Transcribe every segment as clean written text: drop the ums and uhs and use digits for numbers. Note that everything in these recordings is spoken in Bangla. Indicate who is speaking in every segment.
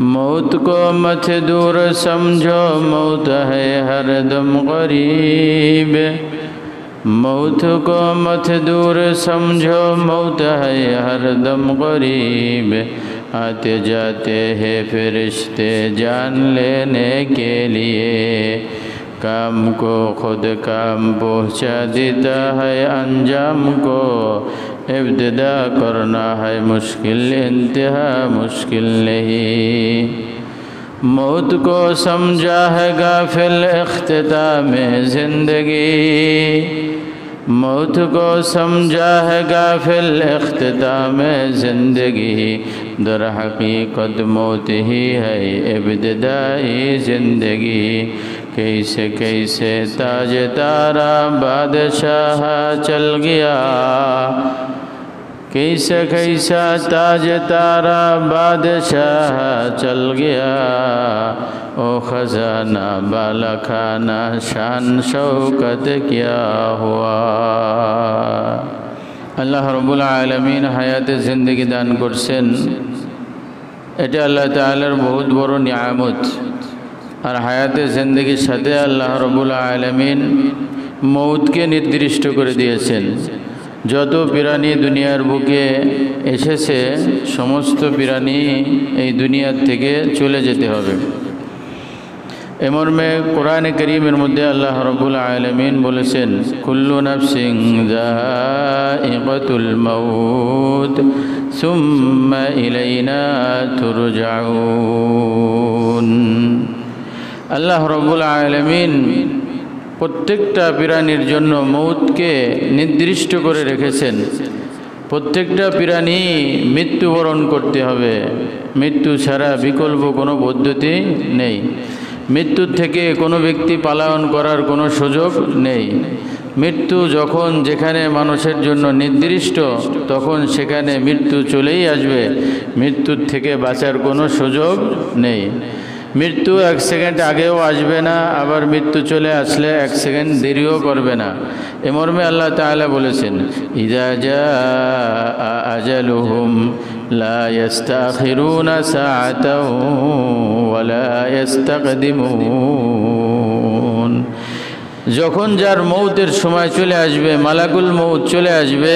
Speaker 1: मौत को मत दूर समझो, मौत है हरदम करीब। मौत को मत दूर समझो, मौत है हरदम करीब। आते जाते हैं फरिश्ते जान लेने के लिए। काम को खुद काम पहुँचा देता है, अंजाम को इब्तिदा करना है मुश्किल, इंतहा मुश्किल नहीं। मौत को समझा है गाफिल इख्तिताम ज़िंदगी। मौत को समझा है गाफिल इख्तिताम ज़िंदगी। दर हकीकत मौत ही है इब्तिदाई ज़िंदगी। कैसे कैसे ताज तारा बादशाह चल गया। कैसा कैसा ताज तारा बादशाह चल गया। ओ खजाना बाला खाना शान शौकत क्या हुआ। আল্লাহ রব্বুল আলামিন হায়াতে জিন্দেগি দান করছেন, এটা আল্লাহ তাআলার বহুত বড় নিয়ামত। আর হায়াতে জিন্দেগির সাথে আল্লাহ রব্বুল আলামিন মৌতকে নির্দিষ্ট করে দিয়েছেন। যত প্রাণী দুনিয়ার বুকে এসেছে সমস্ত প্রাণী এই দুনিয়ার থেকে চলে যেতে হবে। এ মর্মে কোরআনে কারীমের মধ্যে আল্লাহ রাব্বুল আলামিন বলেছেন, কুল্লু নাফসিন যায়িকাতুল মাউত সুম্মা ইলাইনা তুরজাউন। আল্লাহ রাব্বুল আলামিন প্রত্যেকটা প্রাণীর জন্য মৌতকে নির্দিষ্ট করে রেখেছেন। প্রত্যেকটা প্রাণী মৃত্যুবরণ করতে হবে। মৃত্যু ছাড়া বিকল্প কোনো পদ্ধতি নেই। মৃত্যুর থেকে কোনো ব্যক্তি পালায়ন করার কোনো সুযোগ নেই। মৃত্যু যখন যেখানে মানুষের জন্য নির্দিষ্ট, তখন সেখানে মৃত্যু চলেই আসবে। মৃত্যুর থেকে বাঁচার কোনো সুযোগ নেই। মৃত্যু এক সেকেন্ড আগেও আসবে না, আবার মৃত্যু চলে আসলে এক সেকেন্ড দেরিও করবে না। এ মর্মে আল্লাহ তাআলা বলেছেন, ইযা জাআ আজালুহুম লা ইস্তাখিরুনা সাআতাও ওয়া লা ইস্তাকদিমুন। যখন যার মৌতের সময় চলে আসবে, মালাকুল মৌত চলে আসবে,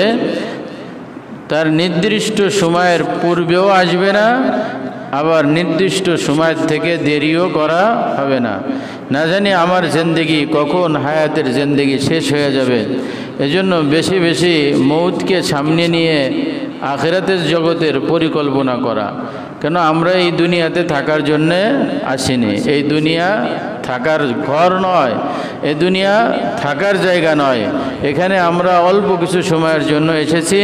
Speaker 1: তার নির্দিষ্ট সময়ের পূর্বেও আসবে না, আবার নির্দিষ্ট সময় থেকে দেরিও করা হবে না। না জানি আমার জিন্দেগি কখন হায়াতের জিন্দেগি শেষ হয়ে যাবে। এজন্য বেশি বেশি মৌতকে সামনে নিয়ে আখিরাতের জগতের পরিকল্পনা করা। কেন আমরা এই দুনিয়াতে থাকার জন্যে আসিনি। এই দুনিয়া থাকার ঘর নয়, এই দুনিয়া থাকার জায়গা নয়। এখানে আমরা অল্প কিছু সময়ের জন্য এসেছি।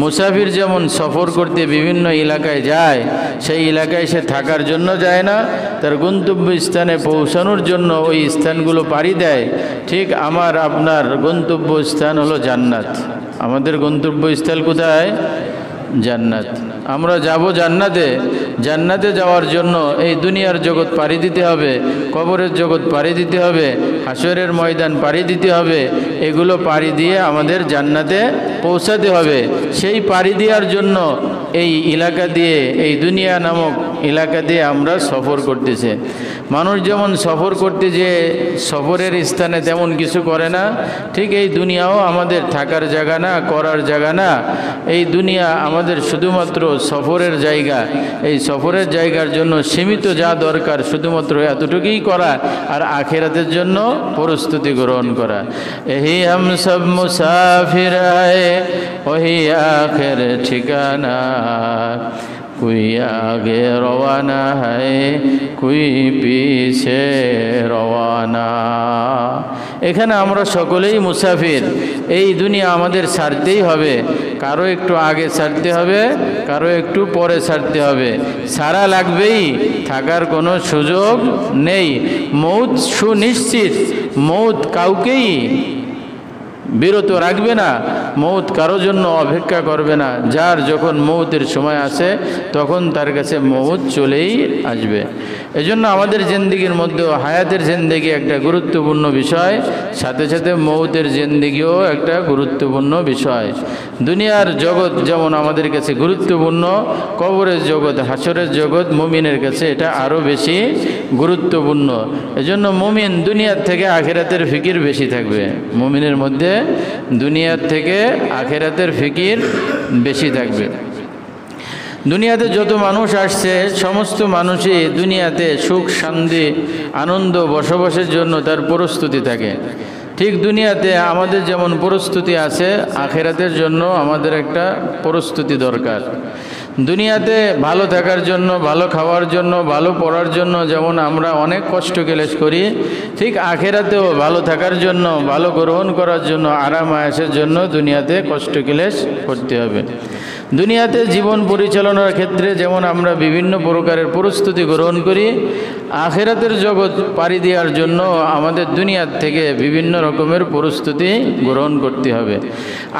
Speaker 1: মুসাফির যেমন সফর করতে বিভিন্ন এলাকায় যায়, সেই এলাকায় সে থাকার জন্য যায় না, তার গন্তব্য স্থানে পৌঁছানোর জন্য ওই স্থানগুলো পাড়ি দেয়। ঠিক আমার আপনার গন্তব্য স্থান হলো জান্নাত। আমাদের গন্তব্যস্থল কোথায়? জান্নাত। আমরা যাব জান্নাতে। জান্নাতে যাওয়ার জন্য এই দুনিয়ার জগৎ পাড়ি দিতে হবে, কবরের জগৎ পাড়ি দিতে হবে, হাসরের ময়দান পাড়ি দিতে হবে। এগুলো পাড়ি দিয়ে আমাদের জান্নাতে পৌঁছাতে হবে। সেই পাড়ি দেওয়ার জন্য এই এলাকা দিয়ে, এই দুনিয়া নামক এলাকা দিয়ে আমরা সফর করতেছে। মানুষ যেমন সফর করতে যে সফরের স্থানে তেমন কিছু করে না, ঠিক এই দুনিয়াও আমাদের থাকার জায়গা না, করার জায়গা না। এই দুনিয়া আমাদের শুধুমাত্র সফরের জায়গা। এই সফরের জায়গার জন্য সীমিত যা দরকার শুধুমাত্র এতটুকুই করা, আর আখিরাতের জন্য প্রস্তুতি গ্রহণ করা। এই হাম সব মুসাফির আয়ে ওহি আখির ঠিকানা। कोई आगे रवाना है, कोई पीछे रवाना। এখানে আমরা সকলেই মুসাফির। এই দুনিয়া আমাদের ছাড়তেই হবে। কারো একটু আগে ছাড়তে হবে, কারো একটু পরে ছাড়তে হবে। ছাড়া লাগবেই, থাকার কোনো সুযোগ নেই। মৌত সুনিশ্চিত। মৌত কাউকেই বিরত রাখবে না, মৌত কারো জন্য অপেক্ষা করবে না। যার যখন মৌতের সময় আসে তখন তার কাছে মৌত চলেই আসবে। এজন্য আমাদের জিন্দেগির মধ্যেও হায়াতের জিন্দেগি একটা গুরুত্বপূর্ণ বিষয়, সাথে সাথে মৌতের জিন্দেগিও একটা গুরুত্বপূর্ণ বিষয়। দুনিয়ার জগৎ যেমন আমাদের কাছে গুরুত্বপূর্ণ, কবরের জগৎ, হাসরের জগৎ মুমিনের কাছে এটা আরও বেশি গুরুত্বপূর্ণ। এজন্য মুমিন দুনিয়ার থেকে আখিরাতের ফিকির বেশি থাকবে। মুমিনের মধ্যে দুনিয়ার থেকে আখিরাতের ফিকির বেশি থাকবে। দুনিয়াতে যত মানুষ আসছে সমস্ত মানুষই দুনিয়াতে সুখ শান্তি আনন্দ বসবাসের জন্য তার প্রস্তুতি থাকে। ঠিক দুনিয়াতে আমাদের যেমন প্রস্তুতি আছে, আখিরাতের জন্য আমাদের একটা প্রস্তুতি দরকার। দুনিয়াতে ভালো থাকার জন্য, ভালো খাওয়ার জন্য, ভালো পড়ার জন্য যেমন আমরা অনেক কষ্ট ক্লেশ করি, ঠিক আখিরাতেও ভালো থাকার জন্য, ভালো গ্রহণ করার জন্য, আরাম আয়েশের জন্য দুনিয়াতে কষ্ট ক্লেশ করতে হবে। দুনিয়াতে জীবন পরিচালনার ক্ষেত্রে যেমন আমরা বিভিন্ন প্রকারের প্রস্তুতি গ্রহণ করি, আখিরাতের জগৎ পাড়ি দেওয়ার জন্য আমাদের দুনিয়ার থেকে বিভিন্ন রকমের প্রস্তুতি গ্রহণ করতে হবে।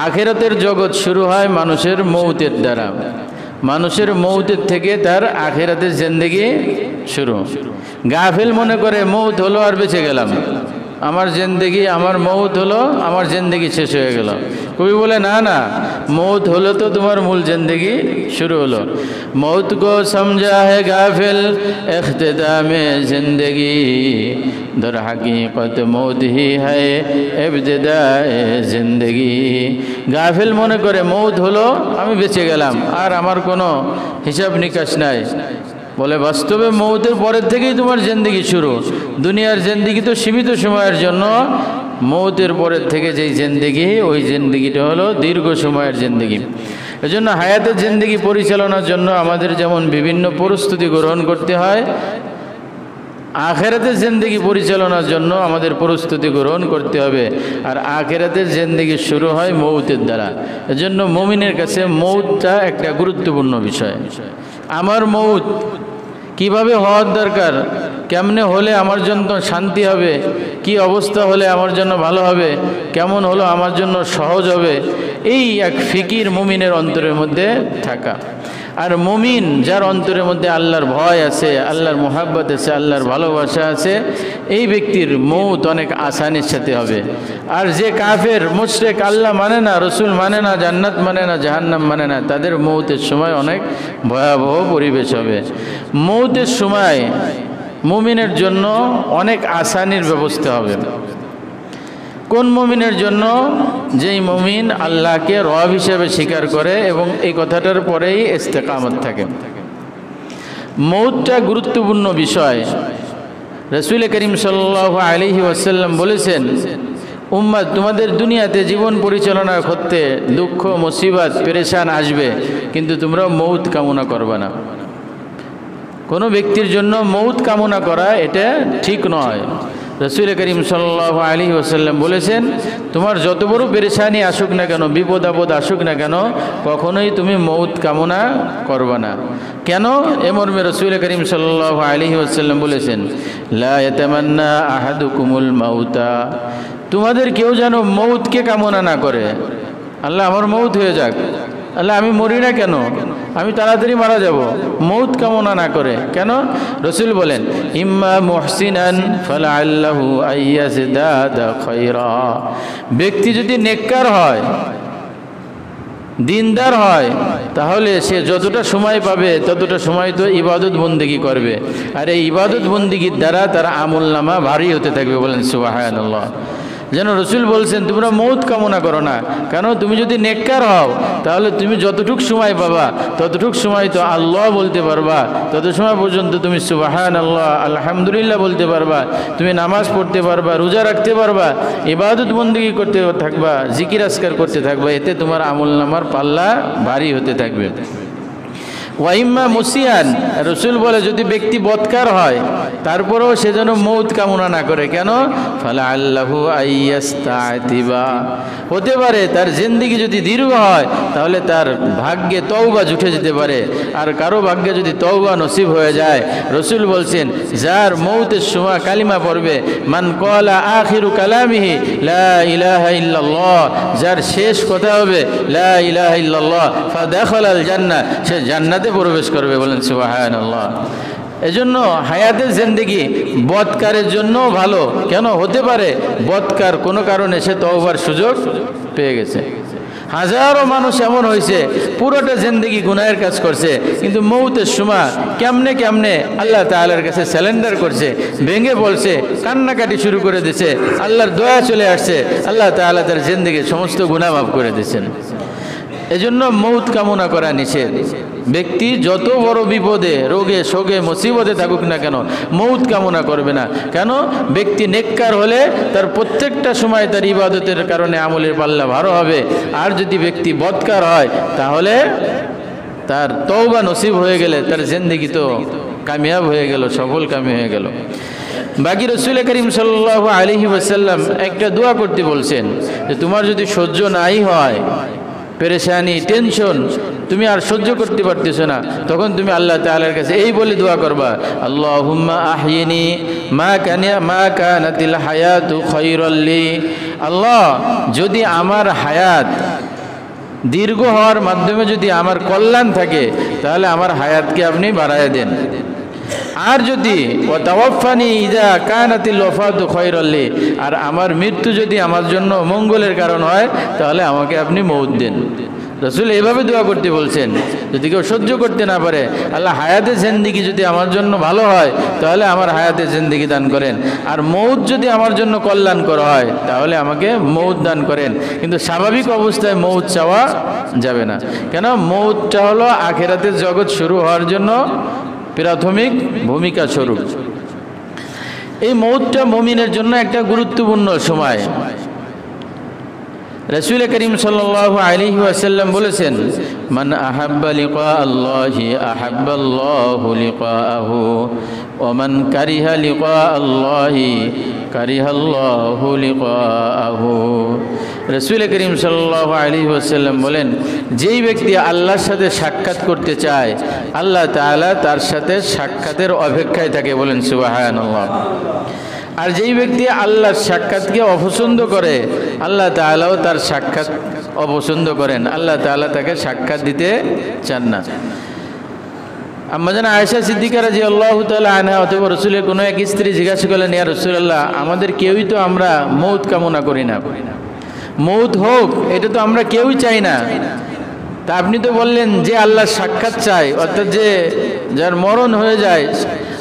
Speaker 1: আখিরাতের জগৎ শুরু হয় মানুষের মৌতের দ্বারা। মানুষের মৌতের থেকে তার আখিরাতের জিন্দেগি শুরু। গাফিল মনে করে মৌত হলো আর বেঁচে গেলাম, আমার জিন্দেগি, আমার মৌত হলো, আমার জিন্দেগি শেষ হয়ে গেল। কবি বলে না না, মৌত হলো তো তোমার মূল জিন্দেগি শুরু হলো। মৌত को समझा है गाफिल इख्तितामे जिंदगी, दर हकीकत मौत ही है इब्तिदाए जिंदगी। গাফিল মনে করে মৌত হলো, আমি বেঁচে গেলাম, আর আমার কোনো হিসাব নিকাশ নাই। বলে বাস্তবে মৌতের পরের থেকেই তোমার জিন্দেগি শুরু। দুনিয়ার জিন্দেগি তো সীমিত সময়ের জন্য, মৌতের পরের থেকে যেই জিন্দেগি, ওই জিন্দেগিটা হলো দীর্ঘ সময়ের জিন্দেগি। এজন্য হায়াতের জিন্দেগি পরিচালনার জন্য আমাদের যেমন বিভিন্ন প্রস্তুতি গ্রহণ করতে হয়, আখিরাতের জিন্দেগি পরিচালনার জন্য আমাদের প্রস্তুতি গ্রহণ করতে হবে। আর আখিরাতের জিন্দেগি শুরু হয় মৌতের দ্বারা। এজন্য মুমিনের কাছে মৌতটা একটা গুরুত্বপূর্ণ বিষয়। আমার মৌত কিভাবে হওয়ার দরকার, কেমনে হলে আমার জন্য শান্তি হবে, কি অবস্থা হলে আমার জন্য ভালো হবে, কেমন হলো আমার জন্য সহজ হবে, এই এক ফিকির মুমিনের অন্তরের মধ্যে থাকা। আর মুমিন যার অন্তরের মধ্যে আল্লাহর ভয় আছে, আল্লাহর মোহাব্বত আছে, আল্লাহর ভালোবাসা আছে, এই ব্যক্তির মৌত অনেক আসানির সাথে হবে। আর যে কাফের মুশরিক, আল্লাহ মানে না, রসুল মানে না, জান্নাত মানে না, জাহান্নাম মানে না, তাদের মৌতের সময় অনেক ভয়াবহ পরিবেশ হবে। মৌতের সময় মুমিনের জন্য অনেক আসানির ব্যবস্থা হবে। কোন মুমিনের জন্য? যেই মুমিন আল্লাহকে রব হিসেবে স্বীকার করে এবং এই কথাটার পরেই ইস্তেকামত থাকে। মৌতটা গুরুত্বপূর্ণ বিষয়। রাসূল করিম সাল্লাল্লাহু আলাইহি ওয়াসাল্লাম বলেছেন, উম্মত তোমাদের দুনিয়াতে জীবন পরিচালনা করতে দুঃখ মুসিবত পেরেশান আসবে, কিন্তু তোমরা মৌত কামনা করবে না। কোনো ব্যক্তির জন্য মৌত কামনা করা এটা ঠিক নয়। রাসূল করিম সাল্লাল্লাহু আলাইহি ওয়াসাল্লাম বলেছেন, তোমার যত বড় পেরেশানি আসুক না কেন, বিপদ আপদ আসুক না কেন, কখনোই তুমি মৌত কামনা করবে না। কেন? এ মর্মে রাসূল করিম সাল্লাল্লাহু আলাইহি ওয়াসাল্লাম বলেছেন, লা ইয়াতামান্না আহাদুকুমুল মাউতা, তোমাদের কেউ যেন মৌতকে কামনা না করে। আল্লাহ আমার মৌত হয়ে যাক, আল্লাহ আমি মরি না কেন, আমি তাড়াতাড়ি মারা যাব, মৌত কামনা না করে। কেন? রসুল বলেন, ইম্মা মুহসিনান ফালাআল্লাহু আইয়াজদাদা খায়রা, ব্যক্তি যদি নেককার হয়, দিনদার হয়, তাহলে সে যতটা সময় পাবে ততটা সময় তো ইবাদত বন্দেগী করবে, আর এই ইবাদত বন্দেগীর দ্বারা তার আমলনামা ভারী হতে থাকবে। বলেন সুবহানাল্লাহ। যেন রসুল বলছেন, তোমরা মৌত কামনা করো না। কেন? তুমি যদি নেককার হও তাহলে তুমি যতটুক সময় পাবা ততটুক সময় তো আল্লাহ বলতে পারবা, তত সময় পর্যন্ত তুমি সুবহানাল্লাহ আলহামদুলিল্লাহ বলতে পারবা, তুমি নামাজ পড়তে পারবা, রোজা রাখতে পারবা, ইবাদত বন্দেগী করতে থাকবা, জিকির আজকার করতে থাকবা, এতে তোমার আমলনামার পাল্লা ভারী হতে থাকবে। ওয়াইম্মা মুসিয়ান, রসুল বলে যদি ব্যক্তি বৎকার হয় তারপরেও সে যেন মৌত কামনা না করে। কেন? ফালা আল্লাহু আইয়াস্তাতিবা, হতে পারে তার জিন্দেগি যদি দীর্ঘ হয় তাহলে তার ভাগ্যে তওবা জুটে যেতে পারে। আর কারো ভাগ্যে যদি তওবা নসিব হয়ে যায়, রসুল বলছেন যার মৌতের সময় কালিমা পড়বে, মান ক্বালা আখিরু কালামিহি লা ইলাহা ইল্লাল্লাহ, যার শেষ কথা হবে লা ইলাহা ইল্লাল্লাহ, ফাদাখালাল জান্নাহ, সে জান্নাতে প্রবেশ করবে। বলেন সুবহানাল্লাহ। এজন্য হায়াতের জিন্দেগি বৎকারের জন্য ভালো। কেন? হতে পারে বৎকার কোনো কারণে সে তওবার সুযোগ পেয়ে গেছে। হাজারো মানুষ এমন হয়েছে পুরোটা জিন্দেগি গুনাহের কাজ করছে, কিন্তু মৌতের সময় কেমনে কেমনে আল্লাহ তাআলার কাছে স্যালেন্ডার করছে, ভেঙে বলছে, কান্নাকাটি শুরু করে দিছে, আল্লাহর দয়া চলে আসছে, আল্লাহ তাআলা তার জিন্দেগির সমস্ত গুনাহ মাফ করে দিয়েছেন। এজন্য মৌত কামনা করা নিষেধ। ব্যক্তি যত বড় বিপদে, রোগে, শোকে, মুসিবতে থাকুক না কেন, মৌত কামনা করবে না। কেন? ব্যক্তি নেককার হলে তার প্রত্যেকটা সময় তার ইবাদতের কারণে আমলের পাল্লা ভালো হবে। আর যদি ব্যক্তি বদকার হয় তাহলে তার তওবা নসিব হয়ে গেলে তার জিন্দেগি তো কামিয়াব হয়ে গেল, সফল কামি হয়ে গেল। বাকি রসুল করিম সাল্লাল্লাহু আলাইহি ওয়াসাল্লাম একটা দোয়া করতে বলছেন যে তোমার যদি সহ্য নাই হয়, পেরেশানি, টেনশন, তুমি আর সহ্য করতে পারতেছো না, তখন তুমি আল্লাহ তাআলার কাছে এই বলে দোয়া করবা, আল্লাহুম্মা আহইনি মা কানাতিল হায়াতু খায়রাল লি। আল্লাহ, যদি আমার হায়াত দীর্ঘ হওয়ার মাধ্যমে যদি আমার কল্যাণ থাকে তাহলে আমার হায়াতকে আপনি বাড়ায় দেন। আর যদি ওয়াতাওয়াফানি ইযা কানাতিল ওয়াফাতু খায়রাল লি, আর আমার মৃত্যু যদি আমার জন্য মঙ্গলের কারণ হয় তাহলে আমাকে আপনি মৌত দেন। রসুল এভাবে দোয়া করতে বলছেন। যদি কেউ সহ্য করতে না পারে, আল্লাহ হায়াতে জিন্দেগি যদি আমার জন্য ভালো হয় তাহলে আমার হায়াতে জিন্দেগি দান করেন, আর মৌত যদি আমার জন্য কল্যাণকর হয় তাহলে আমাকে মৌত দান করেন। কিন্তু স্বাভাবিক অবস্থায় মৌত চাওয়া যাবে না। কেন? মৌতটা হলো আখিরাতের জগৎ শুরু হওয়ার জন্য প্রাথমিক ভূমিকা স্বরূপ। এই মৌতটা মুমিনের জন্য একটা গুরুত্বপূর্ণ সময়। রাসূল করিম সাল্লাল্লাহু আলাইহি ওয়াসাল্লাম বলেছেন, মান আহাব্বা লিকা আল্লাহি আহাব্বাল্লাহু লিকাআহু ওয়া মান কারিহা লিকা আল্লাহি কারিহাল্লাহু লিকাআহু। রাসূল করিম সাল্লাল্লাহু আলাইহি ওয়াসাল্লাম বলেন, যেই ব্যক্তি আল্লাহর সাথে সাক্ষাৎ করতে চায় আল্লাহ তাআলা তার সাথে সাক্ষাতের অপেক্ষায় থাকে। বলেন সুবহানাল্লাহ। আর যেই ব্যক্তি আল্লাহর সাক্ষাৎকে অপছন্দ করে আল্লাহ তাআলাও তার সাক্ষাৎ অপছন্দ করেন, আল্লাহ তাআলা তাকে সাক্ষাৎ দিতে চান না। আম্মা জান আয়েশা সিদ্দিকা রাদিয়াল্লাহু তাআলা আনহা অথবা রাসূলের কোনো এক স্ত্রী জিজ্ঞাসা করলেন, ইয়া রাসূলুল্লাহ, আমাদের কেউই তো আমরা মৌত কামনা করি না, মৌত হোক এটা তো আমরা কেউই চাই না। তা আপনি তো বললেন যে আল্লাহর সাক্ষাৎ চাই, অর্থাৎ যে যার মরণ হয়ে যায়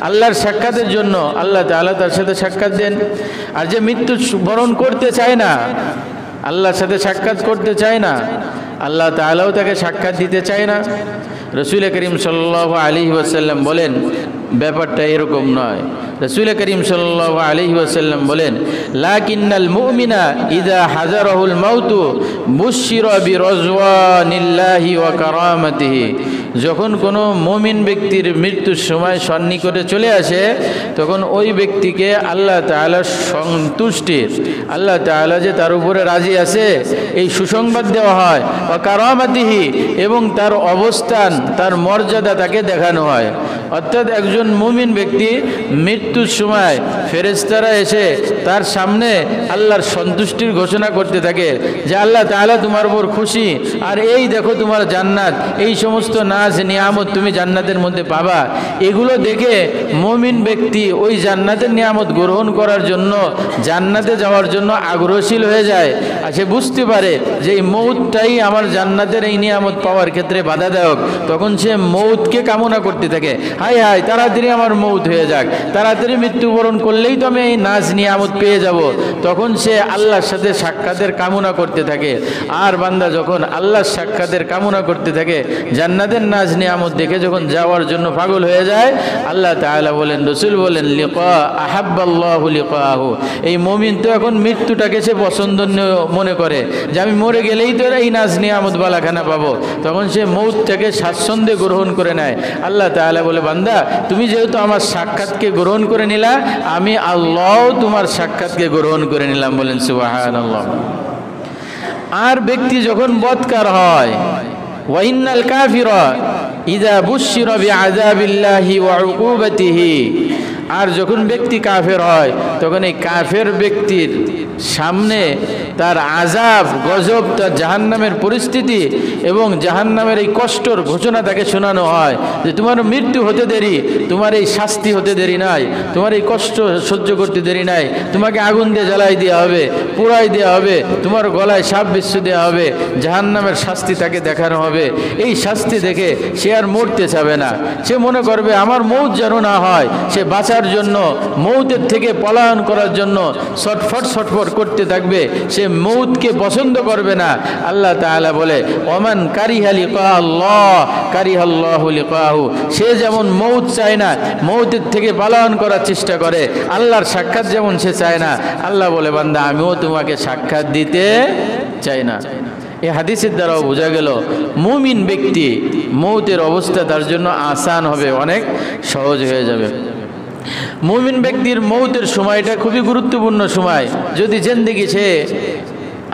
Speaker 1: আল্লাহর সাক্ষাতের জন্য আল্লাহ তাআলা তার সাথে সাক্ষাৎ দেন। আর যে মৃত্যু বরণ করতে চায় না, আল্লাহর সাথে সাক্ষাৎ করতে চায় না, আল্লাহ তাআলাও তাকে সাক্ষাৎ দিতে চায় না। রাসূল করিম সাল্লাল্লাহু আলাইহি ওয়াসাল্লাম বলেন, ব্যাপারটা এরকম নয়। রাসূল করিম সাল্লাল্লাহু আলাইহি ওয়াসাল্লাম বলেন, লাকিন্নাল মুমিনা ইযা হাজারাহুল মাউতু বুশশিরা বিরাজওয়ানিল্লাহি ওয়া কারামাতিহি। যখন কোনো মুমিন ব্যক্তির মৃত্যুর সময় সন্নিকটে চলে আসে তখন ওই ব্যক্তিকে আল্লাহ তাআলার সন্তুষ্টির, আল্লাহ তাআলা যে তার উপরে রাজি আছে এই সুসংবাদ দেওয়া হয়। ওয়া কারামাতিহি, এবং তার অবস্থান, তার মর্যাদা তাকে দেখানো হয়। অর্থাৎ একজন মুমিন ব্যক্তি মৃত্যুর সময় ফেরেশতারা এসে তার সামনে আল্লাহর সন্তুষ্টির ঘোষণা করতে থাকে যে আল্লাহ তাআলা তোমার উপর খুশি, আর এই দেখো তোমার জান্নাত, এই সমস্ত নাজ নিয়ামত তুমি জান্নাতের মধ্যে পাবা। এগুলো দেখে মুমিন ব্যক্তি ওই জান্নাতের নিয়ামত গ্রহণ করার জন্য, জান্নাতে যাওয়ার জন্য আগ্রহশীল হয়ে যায়। আর সে বুঝতে পারে যে এই মৌতটাই আমার জান্নাতের এই নিয়ামত পাওয়ার ক্ষেত্রে বাধাদায়ক। তখন সে মৌতকে কামনা করতে থাকে, হায় হায় তাড়াতাড়ি আমার মৌত হয়ে যাক, তাড়াতাড়ি তাড়াতাড়ি মৃত্যুবরণ করলেই তো আমি এই নাজ নিয়ামত পেয়ে যাব, তখন সে আল্লাহর সাথে সাক্ষাতের কামনা করতে থাকে। আর বান্দা যখন আল্লাহর সাক্ষাতের কামনা করতে থাকে, জান্নাতের নাজ নিয়ামত দেখে যখন যাওয়ার জন্য পাগল হয়ে যায়, আল্লাহ তাআলা বলেন, রসুল বলেন, লিকা আহাব্বাল্লাহু লিকাহু, এই মুমিন তো এখন মৃত্যুটাকে সে পছন্দনীয় মনে করে যে আমি মরে গেলেই তো এই নাজ নিয়ামত বালাখানা পাবো, তখন সে মৌতটাকে স্বাচ্ছন্দ্যে গ্রহণ করে নেয়। আল্লাহ তাআলা বলে, বান্দা তুমি যেহেতু আমার সাক্ষাৎকে গ্রহণ করে নিলা, আমি আল্লাহ তোমার সাক্ষাৎকে গ্রহণ করে নিলাম। বলেন সুবহানাল্লাহ। আর ব্যক্তি যখন বদকার হয়, ওয়া ইন্নাল কাফিরা ইযা বুশশিরা বিআযাবিল্লাহি ওয়া উকুবাতিহি, আর যখন ব্যক্তি কাফের হয় তখন এই কাফের ব্যক্তির সামনে তার আযাব, গজব, তার জাহান্নামের পরিস্থিতি এবং জাহান্নামের এই কষ্টর ঘোষণা তাকে শোনানো হয় যে তোমার মৃত্যু হতে দেরি, তোমার এই শাস্তি হতে দেরি নাই, তোমার এই কষ্ট সহ্য করতে দেরি নাই, তোমাকে আগুন দিয়ে জ্বালাই দেওয়া হবে, পোড়াই দেওয়া হবে, তোমার গলায় সাপ বিচ্ছু দেওয়া হবে, জাহান্নামের শাস্তি তাকে দেখানো হবে। এই শাস্তি দেখে সে আর মরতে চাবে না, সে মনে করবে আমার মৌত যেন না হয়। সে বাঁচার জন্য, মৌতের থেকে পলায়ন করার জন্য ছটফট ছটফট করতে থাকবে, সে মৌতকে পছন্দ করবে না। আল্লাহ তাআলা বলে, ওমান কারিহা লিকা আল্লাহ কারিহাল্লাহু লিকাহু, সে যেমন মৌত চায় না, মৌতের থেকে পলায়ন করার চেষ্টা করে, আল্লাহর সাক্ষাৎ যেমন সে চায় না, আল্লাহ বলে, বান্দা আমিও তোমাকে সাক্ষাৎ দিতে চাই না। এই হাদিসের দ্বারাও বোঝা গেল মুমিন ব্যক্তি মৌতের অবস্থা তার জন্য আসান হবে, অনেক সহজ হয়ে যাবে। মুমিন ব্যক্তির মৌতের সময়টা খুবই গুরুত্বপূর্ণ সময়। যদি জিন্দেগি সে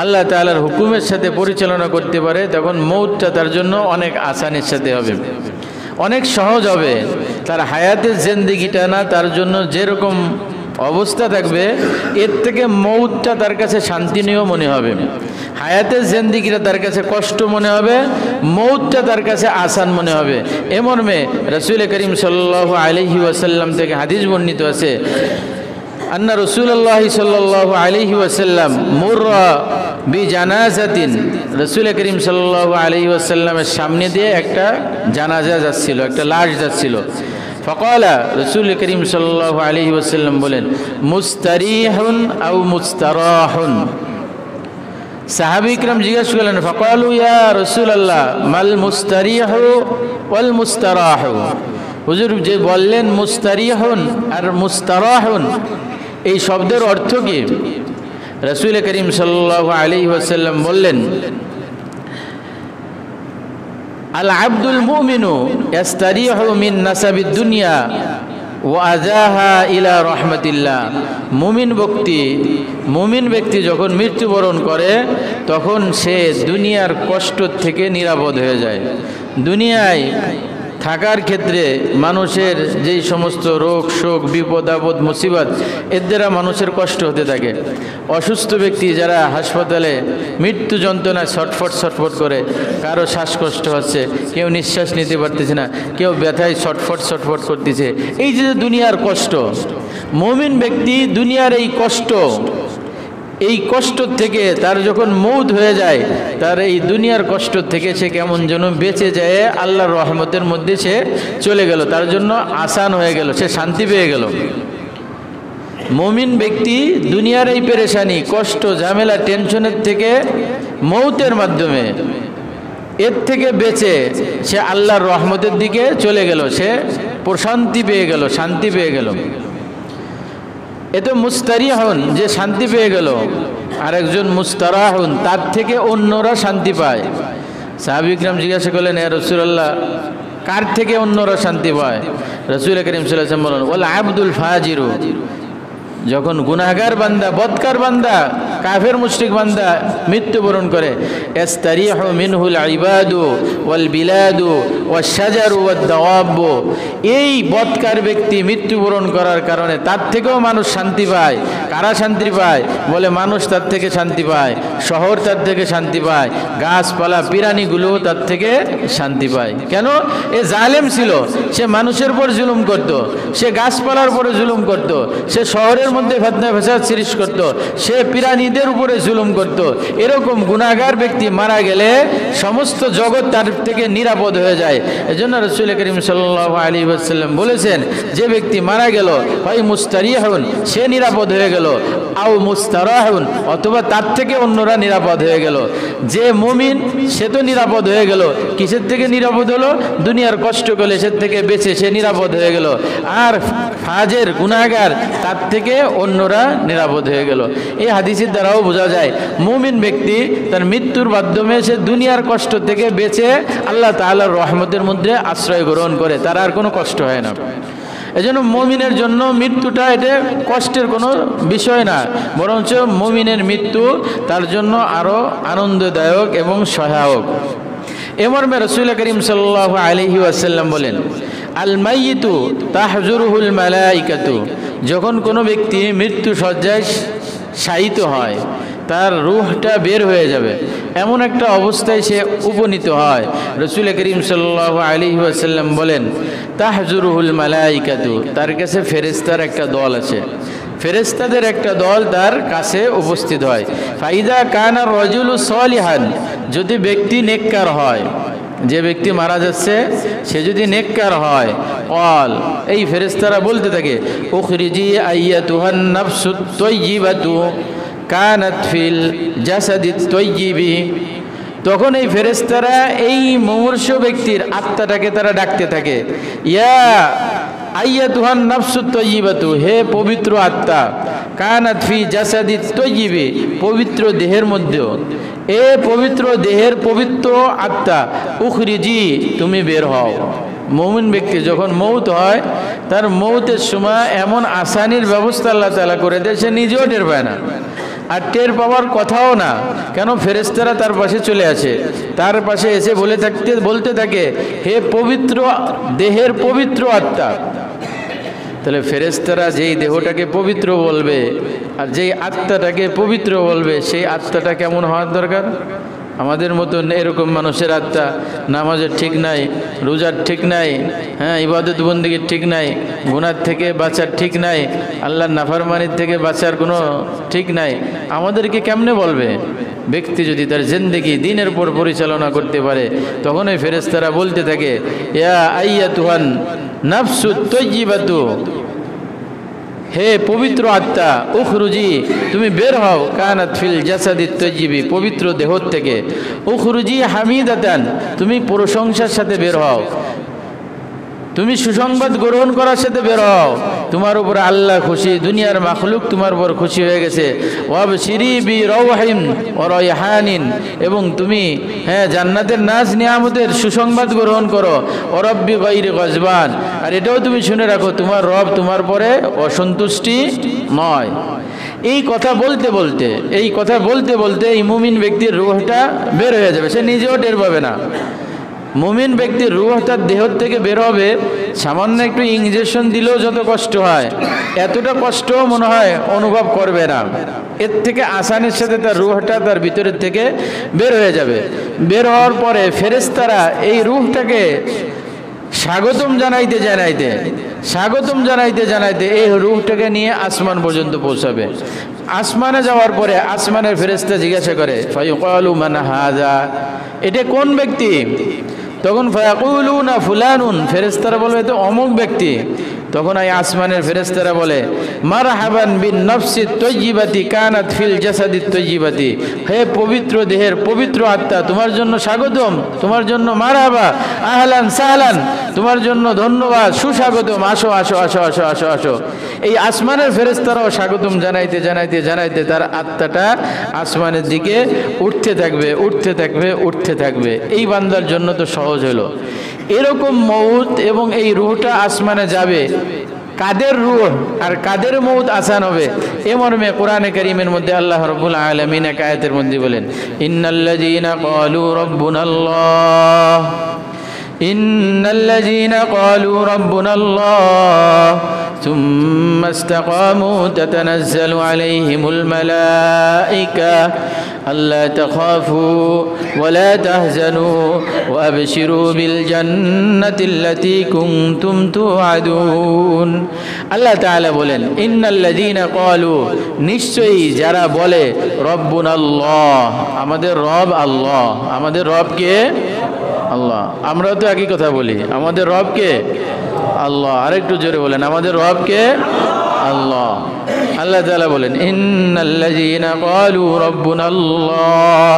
Speaker 1: আল্লাহ তাআলার হুকুমের সাথে পরিচালনা করতে পারে, তখন মৌতটা তার জন্য অনেক আসানির সাথে হবে, অনেক সহজ হবে। তার হায়াতের জিন্দেগিটা না তার জন্য যেরকম অবস্থা থাকবে, এর থেকে মৌতটা তার কাছে শান্তিনীয় মনে হবে। হায়াতের জিন্দেগিটা তার কাছে কষ্ট মনে হবে, মৌতটা তার কাছে আসান মনে হবে। এ মর্মে রাসূল করিম সাল্লাল্লাহু আলাইহি ওয়াসাল্লাম থেকে হাদিস বর্ণিত আছে, আন্না রাসূলুল্লাহ সাল্লাল্লাহু আলাইহি ওয়াসাল্লাম মুররা বিজানাজাতিন, রাসূল করিম সাল্লাল্লাহু আলাইহি ওয়াসাল্লামের সামনে দিয়ে একটা জানাজা যাচ্ছিল, একটা লাশ যাচ্ছিল। ফকালা, রাসূল করিম সাল্লাল্লাহু আলাইহি ওয়াসাল্লাম বলেন, মুস্তারিহুন আও মুস্তারাহুন। সাহাবী ইকরাম জিজ্ঞাসা করলেন, ফকালু ইয়া রাসূলুল্লাহ মাল মুস্তারিহু ওয়াল মুস্তারাহু। হুজুর যে বললেন মুস্তারিহুন আর মুস্তারাহুন, এই শব্দের অর্থ কি? রাসূল করিম সাল্লাল্লাহু আলাইহি ওয়াসাল্লাম বললেন, আল আব্দুল মুমিনু ইয়াস্তারিহু মিন নাসাবিদ দুনিয়া ওয়া আযাহা ইলা রাহমাতিল্লাহ। মুমিন ব্যক্তি যখন মৃত্যুবরণ করে তখন সে দুনিয়ার কষ্ট থেকে নিরাপদ হয়ে যায়। দুনিয়ায় থাকার ক্ষেত্রে মানুষের যেই সমস্ত রোগ শোক বিপদ আপদ মুসিবত, এর দ্বারা মানুষের কষ্ট হতে থাকে। অসুস্থ ব্যক্তি যারা হাসপাতালে মৃত্যু যন্ত্রণায় ছটফট ছটফট করে, কারো শ্বাসকষ্ট হচ্ছে, কেউ নিঃশ্বাস নিতে পারতেছে না, কেউ ব্যথায় ছটফট ছটফট করতেছে, এই যে দুনিয়ার কষ্ট। মুমিন ব্যক্তি দুনিয়ার এই কষ্ট থেকে তার যখন মৌত হয়ে যায়, তার এই দুনিয়ার কষ্ট থেকে সে কেমন যেন বেঁচে যায়, আল্লাহর রহমতের মধ্যে সে চলে গেল, তার জন্য আসান হয়ে গেল, সে শান্তি পেয়ে গেল। মুমিন ব্যক্তি দুনিয়ার এই পেরেশানি, কষ্ট, ঝামেলা, টেনশনের থেকে মৌতের মাধ্যমে এর থেকে বেঁচে সে আল্লাহর রহমতের দিকে চলে গেল, সে প্রশান্তি পেয়ে গেল, শান্তি পেয়ে গেল। এ তো মুস্তারিহুন, যে শান্তি পেয়ে গেল। আর একজন মুস্তারাহুন, তার থেকে অন্যরা শান্তি পায়। সাহাবী ইকরাম জিজ্ঞাসা করলেন, ইয়া রাসূলুল্লাহ কার থেকে অন্যরা শান্তি পায়? রাসূল করিম সাল্লাল্লাহু আলাইহি ওয়াসাল্লাম বলেন, ওয়াল আবদুল ফাজিরু, যখন গুনাহগার বান্দা, বদকার বান্দা, কাফের মুশরিক বান্দা মৃত্যুবরণ করে, ইস্তারিহু মিনহুল ইবাদু ওয়াল বিলাদু ওয়াশ শাজারু ওয়াদ দাওয়াব, এই বদকার ব্যক্তি মৃত্যুবরণ করার কারণে তার থেকেও মানুষ শান্তি পায়। কারা শান্তি পায়? বলে মানুষ তার থেকে শান্তি পায়, শহর তার থেকে শান্তি পায়, গাছপালা প্রাণীগুলো তার থেকে শান্তি পায়। কেন? এ জালেম ছিল, সে মানুষের উপর জুলুম করত, সে গাছপালার উপরে জুলুম করত, সে শহরের শহরের মধ্যে ফিতনা ফাসাদ সৃষ্টি করত, সে প্রাণীদের উপরে জুলুম করত, এরকম গুনাহগার ব্যক্তি মারা গেলে সমস্ত জগৎ তার থেকে নিরাপদ হয়ে যায়। এজন্য রাসূল করিম সাল্লাল্লাহু আলাইহি ওয়াসাল্লাম বলেছেন, যে ব্যক্তি মারা গেল হয় মুস্তারিহুন, সে নিরাপদ হয়ে গেল, আও মুস্তারাহুন, অথবা তার থেকে অন্যরা নিরাপদ হয়ে গেল। যে মুমিন সে তো নিরাপদ হয়ে গেল, কিসের থেকে নিরাপদ হলো? দুনিয়ার কষ্ট করলে সে থেকে বেঁচে সে নিরাপদ হয়ে গেল। আর ফাজের গুনাহগার তার থেকে অন্যরা নিরাপদ হয়ে গেল। এই হাদিসের দ্বারাও বোঝা যায় মুমিন ব্যক্তি তার মৃত্যুর মাধ্যমে সে দুনিয়ার কষ্ট থেকে বেঁচে আল্লাহ তাআলার রহমতের মধ্যে আশ্রয় গ্রহণ করে, তার আর কোনো কষ্ট হয় না। এজন্য মুমিনের জন্য মৃত্যুটা এটা কষ্টের কোনো বিষয় না, বরঞ্চ মুমিনের মৃত্যু তার জন্য আরও আনন্দদায়ক এবং সহায়ক। এ মর্মে রাসূল করিম সাল্লাল্লাহু আলাইহি ওয়াসাল্লাম বলেন, আল মাইয়িতু তাহজুরুহুল মালাইকাতু, যখন কোনো ব্যক্তি মৃত্যু শয্যায় শায়িত হয়, তার রূহটা বের হয়ে যাবে, এমন একটা অবস্থায় সে উপনীত হয়, রাসূল করিম সাল্লাল্লাহু আলাইহি ওয়াসাল্লাম বলেন, তাহজুরুহুল মালাইকাতু, তার কাছে ফেরেশতার একটা দল আছে, ফেরেশতাদের একটা দল তার কাছে উপস্থিত হয়। ফাইদা কানা রাজুলু সালিহান, যদি ব্যক্তি নেককার হয়, যে ব্যক্তি মারা যাচ্ছে সে যদি নেককার হয়, অল এই ফেরেশতারা বলতে থাকে, উখরিজি আইয়াতুহান নাফসুত তাইয়্যিবাতু কানাত ফিল জাসাদিত তাইয়্যিবি, তখন এই ফেরেশতারা এই মুমূর্ষ ব্যক্তির আত্মাটাকে তারা ডাকতে থাকে, ইয়া আইয়াতুহান নাফসুত তাইয়্যিবাতু, হে পবিত্র আত্মা, কানাত ফি জাসাদিত তাইয়্যিবি, পবিত্র দেহের মধ্যে, এ পবিত্র দেহের পবিত্র আত্মা, উখরিজি, তুমি বের হও। মুমিন ব্যক্তি যখন মৌত হয়, তার মৌতের সময় এমন আসানির ব্যবস্থা আল্লাহ তাআলা করে দেয়, সে নিজেও টের পায় না, আর টের পাওয়ার কথাও না। কেন? ফেরেশতারা তার পাশে চলে আসে, তার পাশে এসে বলতে থাকে, হে পবিত্র দেহের পবিত্র আত্মা। তাহলে ফেরেশতারা যেই দেহটাকে পবিত্র বলবে আর যেই আত্মাটাকে পবিত্র বলবে, সেই আত্মাটা কেমন হওয়ার দরকার? আমাদের মতন এরকম মানুষের আত্মা নামাজের ঠিক নাই, রোজার ঠিক নাই, হ্যাঁ, ইবাদত বন্দেগীর ঠিক নাই, গুনার থেকে বাঁচার ঠিক নাই, আল্লাহর নাফরমানির থেকে বাঁচার কোনো ঠিক নাই, আমাদেরকে কেমনে বলবে? ব্যক্তি যদি তার জিন্দেগি দিনের পর পরিচালনা করতে পারে, তখন ওই ফেরেশতারা বলতে থাকে, ইয়া আইয়াতুহান নাফসুত তাইয়্যিবাতু, হে পবিত্র আত্মা, উখরুজি, তুমি বের হও, কানাত ফিল জাসাদিত তাইয়্যিবি, পবিত্র দেহ থেকে, উখরুজি হামিদাতান, তুমি প্রশংসার সাথে বের হও, তুমি সুসংবাদ গ্রহণ করার সাথে বের হও, তোমার উপর আল্লাহ খুশি, দুনিয়ার মাখলুক তোমার উপর খুশি হয়ে গেছে, ওয়াবশিরি বি রাওহিন ওয়া রায়হানিন, এবং তুমি জান্নাতের নাজ নিয়ামতের সুসংবাদ গ্রহণ করো, ওয়া রাব্বি গায়রি গজবান, আর এটাও তুমি শুনে রাখো, তোমার রব তোমার পরে অসন্তুষ্টি নয়। এই কথা বলতে বলতে এই মুমিন ব্যক্তির রূহটা বের হয়ে যাবে, সে নিজেও টের পাবে না। মুমিন ব্যক্তির রূহ তার দেহ থেকে বের হবে, সামান্য একটু ইঞ্জেকশন দিলেও যত কষ্ট হয়, এতটা কষ্টও মনে হয় অনুভব করবে না। এর থেকে আসানির সাথে তার রূহটা তার ভিতরের থেকে বের হয়ে যাবে। বের হওয়ার পরে ফেরেশতারা এই রূহটাকে স্বাগতম জানাইতে এই রূহটাকে নিয়ে আসমান পর্যন্ত পৌঁছাবে। আসমানে যাওয়ার পরে আসমানের ফেরেশতা জিজ্ঞাসা করে, ফায়ুকালু মান হাযা, এটা কোন ব্যক্তি? তখন ফায়াকুলুনা ফুলানুন, ফেরেশতারা বলবে তো অমুক ব্যক্তি। তখন এই আসমানের ফেরেশতারা বলে, মারহাবান বিন নফসিত তাইয়্যিবাতি কানাত ফিল জাসাদিত তাইয়্যিবাতি, হে পবিত্র দেহের পবিত্র আত্মা, তোমার জন্য স্বাগতম, তোমার জন্য মারহাবা, আহলান সাহলান, তোমার জন্য ধন্যবাদ, সুস্বাগতম, আসো আসো আসো আসো আসো আসো। এই আসমানের ফেরেশতারাও স্বাগতম জানাইতে তার আত্মাটা আসমানের দিকে উঠতে থাকবে। এই বান্দার জন্য তো সহজ হলো। এরকম মউত এবং এই রূহটা আসমানে যাবে, কাদের রূহ আর কাদের মউত আসান হবে, এ মর্মে কোরআনে কারীমের মধ্যে আল্লাহ রাব্বুল আলামিন এক আয়াতের মধ্যে বলেন, ইন্নাল্লাযীনা ক্বালু রাব্বুনাল্লাহ, ইন্নাল্লাযীনা ক্বালু রাব্বুনাল্লাহ ثم استقاموا تتنزل عليهم الملائكة ألا تخافوا ولا تحزنوا وأبشروا بالجنة التي كنتم توعدون আল্লাহ তাআলা বলেন ইন্নাল্লাযীনা ক্বালু নিশ্চয়ই যারা বলে রব্বুনাল্লাহ আমাদের রব আল্লাহ আমাদের রব কে আল্লাহ আমরাও তো একই কথা বলি আমাদের রব কে আল্লাহ আরেকটু জোরে বলেন আমাদের রব কে আল্লাহ আল্লাহ তাআলা বলেন ইন্নাল্লাযীনা ক্বালু রাব্বুনাল্লাহ